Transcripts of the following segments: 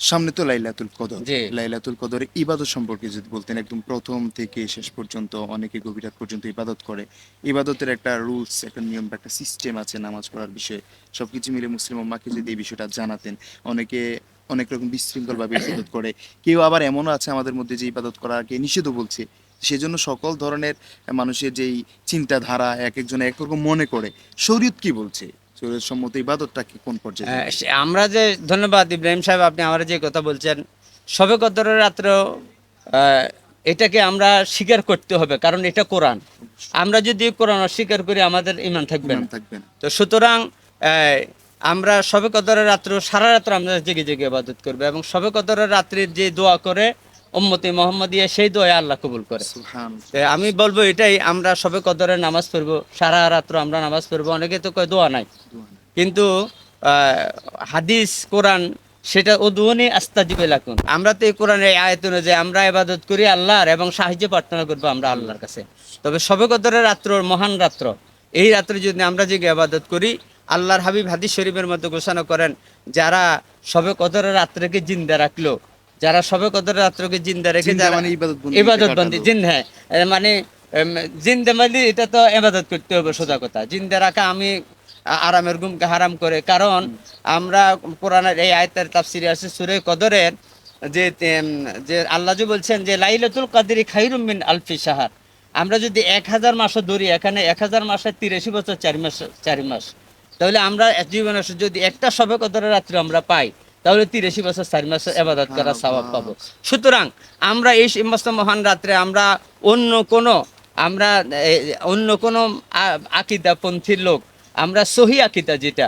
সামনে তো লাইলাতুল কদর। জি। লাইলাতুল কদরের ইবাদত সম্পর্কে যদি বলতেন, একদম প্রথম থেকে শেষ পর্যন্ত অনেকে গভীর রাত পর্যন্ত ইবাদত করে। ইবাদতের একটা রুলস, একটা নিয়ম, একটা সিস্টেম আছে নামাজ পড়ার বিষয়ে। সবকিছু মিলে মুসলিম উম্মাহকে যদি এই বিষয়টা জানাতেন। অনেকে অনেক রকম বিশৃঙ্খল ভাবে ইবাদত করে, কেউ আবার এমনও আছে আমাদের মধ্যে যে ইবাদত করাকে নিষেধও বলছে। সেজন্য সকল ধরনের মানুষের যেই চিন্তাধারা এক একজন এক রকম মনে করে, শরীয়ত কি বলছে, শরীয়ত সম্মত ইবাদতটা কি কোন পর্যায়ে যাবে? আমরা যে, ধন্যবাদ ইব্রাহিম সাহেব, আপনি আমার যে কথা বলছেন, শবে কদরের রাত্র, আহ, এটাকে আমরা স্বীকার করতে হবে, কারণ এটা কোরআন। আমরা যদি কোরআন অস্বীকার করি আমাদের ইমান থাকবে ইমান না। থাকবে না। তো সুতরাং আমরা শবে কদরের রাত্র সারা রাত্র আমরা জেগে জেগে ইবাদত করবো, এবং শবে কদরের রাত্রির যে দোয়া করে উম্মতে মোহাম্মদিয়া, সেই দোয়া আল্লাহ কবুল করে। সুবহান। তো আমি বলবো এটাই, আমরা শবে কদরের নামাজ পড়বো, সারা রাত্র আমরা নামাজ পড়বো। অনেকে তো কয় দোয়া নাই, কিন্তু হাদিস কোরআন সেটা উদুনি আস্তাজিবে লাকুন। আমরা তো এই কোরআনের এই আয়াত অনুযায়ী আমরা ইবাদত করি আল্লাহর, এবং সাহায্য প্রার্থনা করবো আমরা আল্লাহর কাছে। তবে শবে কদরের রাত্র মহান রাত্র, এই রাত্রে যদি আমরা যে ইবাদত করি, আল্লাহর হাবিব হাদিস শরীফের মধ্যে ঘোষণা করেন, যারা শবে কদরের রাত্রকে জিন্দা রাখলো, যারা শবে কদরের রাত্রকে জিন্দা রেখে জিন্দা যারা মানে ইবাদত ইবাদত বন্দি, কাটালো। জিন, হ্যাঁ, মানে জিন্দা মানে এটা তো ইবাদত করতে হবে, সোজা কথা। জিন্দা রাখা আমি আরামের ঘুমকে হারাম করে, কারণ আমরা কোরআনের এই আয়াতের তাফসিরে আছে সূরা কদরের, যে যে আল্লাহ যে বলছেন যে লাইলাতুল কদরি খায়রুম মিন আলফি শাহর। আমরা যদি 1000 মাসও ধরি, এখানে 1000 মাসে 83 বছর 4 মাস, 4 মাস। তাহলে আমরা জীবনে যদি একটা শবে কদরের রাত্রি আমরা পাই, তাহলে 83 বছর 4 মাস ইবাদত করার সওয়াব পাবো। সুতরাং আমরা এই সমস্ত মহান রাত্রে আমরা অন্য কোনো আমরা অন্য কোনো আকিদাপন্থীর লোক, আমরা সহি আকিদা যেটা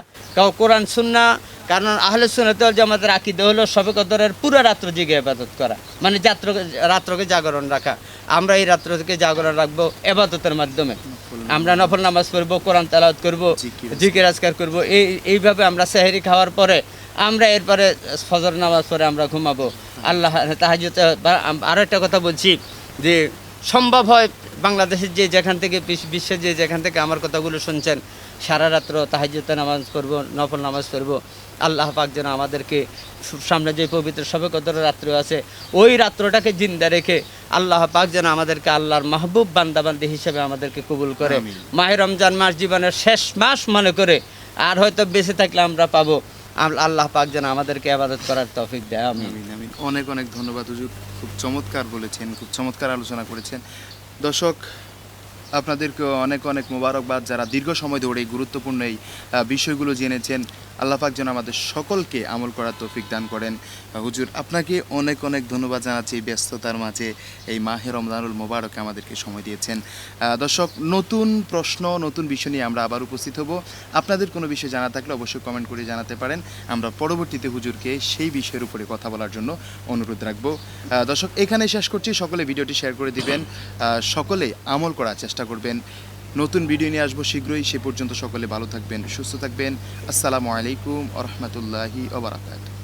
কোরআন সুন্নাহ, কারণ আহলে সুন্নাত ওয়াল জামাতের আকিদা হলো শবে কদরের পুরো রাত্র জেগে ইবাদত করা, মানে রাত্রকে জাগরণ রাখা। আমরা এই রাত্রকে জাগরণ রাখবো ইবাদতের মাধ্যমে। আমরা নফল নামাজ পড়বো, কোরআন তেলাওয়াত করবো, জিকির আজকার করবো। এইভাবে আমরা সেহরি খাওয়ার পরে আমরা এরপরে ফজর নামাজ পড়ে আমরা ঘুমাবো। আল্লাহ তাহাজ্জুদে। আরও একটা কথা বলছি, যে সম্ভব হয় বাংলাদেশের যে যেখান থেকে, বিশ্বের যে যেখান থেকে আমার কথাগুলো শুনছেন, সারা রাত্র তাহাজ্জুদে নামাজ পড়বো, নফল নামাজ পড়বো। আল্লাহ পাক যেন আমাদেরকে সামনে যে পবিত্র শবে কদরের রাত্র আছে, ওই রাত্রটাকে জিন্দা রেখে আল্লাহ পাক যেন আমাদেরকে আল্লাহর মাহবুব বান্দাবান্দি হিসেবে আমাদেরকে কবুল করে। মাহে রমজান মাস জীবনের শেষ মাস মনে করে, আর হয়তো বেঁচে থাকলে আমরা পাবো। আল্লাহ পাক যেন আমাদেরকে ইবাদত করার তৌফিক দেয়। আমিন। আমিন আমিন। অনেক অনেক ধন্যবাদ হুজুর, খুব চমৎকার বলেছেন, খুব চমৎকার আলোচনা করেছেন। দর্শক, আপনাদেরকে অনেক অনেক মোবারকবাদ, যারা দীর্ঘ সময় ধরে এই গুরুত্বপূর্ণ এই বিষয়গুলো জেনেছেন। আল্লাহ পাক যেন আমাদের সকলকে আমল করার তৌফিক দান করেন। হুজুর, আপনাকে অনেক অনেক ধন্যবাদ জানাচ্ছি, ব্যস্ততার মাঝে এই মাহে রমজানুল মোবারকে আমাদেরকে সময় দিয়েছেন। দর্শক, নতুন প্রশ্ন, নতুন বিষয় নিয়ে আমরা আবার উপস্থিত হব। আপনাদের কোনো বিষয় জানা থাকলে অবশ্যই কমেন্ট করে জানাতে পারেন। আমরা পরবর্তীতে হুজুরকে সেই বিষয়ের উপরে কথা বলার জন্য অনুরোধ রাখবো। দর্শক, এখানে শেষ করছি। সকলে ভিডিওটি শেয়ার করে দিবেন, সকলে আমল করার চেষ্টা করবেন। নতুন ভিডিও নিয়ে আসবো শীঘ্রই। সে পর্যন্ত সকলে ভালো থাকবেন, সুস্থ থাকবেন। আসসালামু আলাইকুম ওয়া রাহমাতুল্লাহি ওয়া বারাকাতুহু।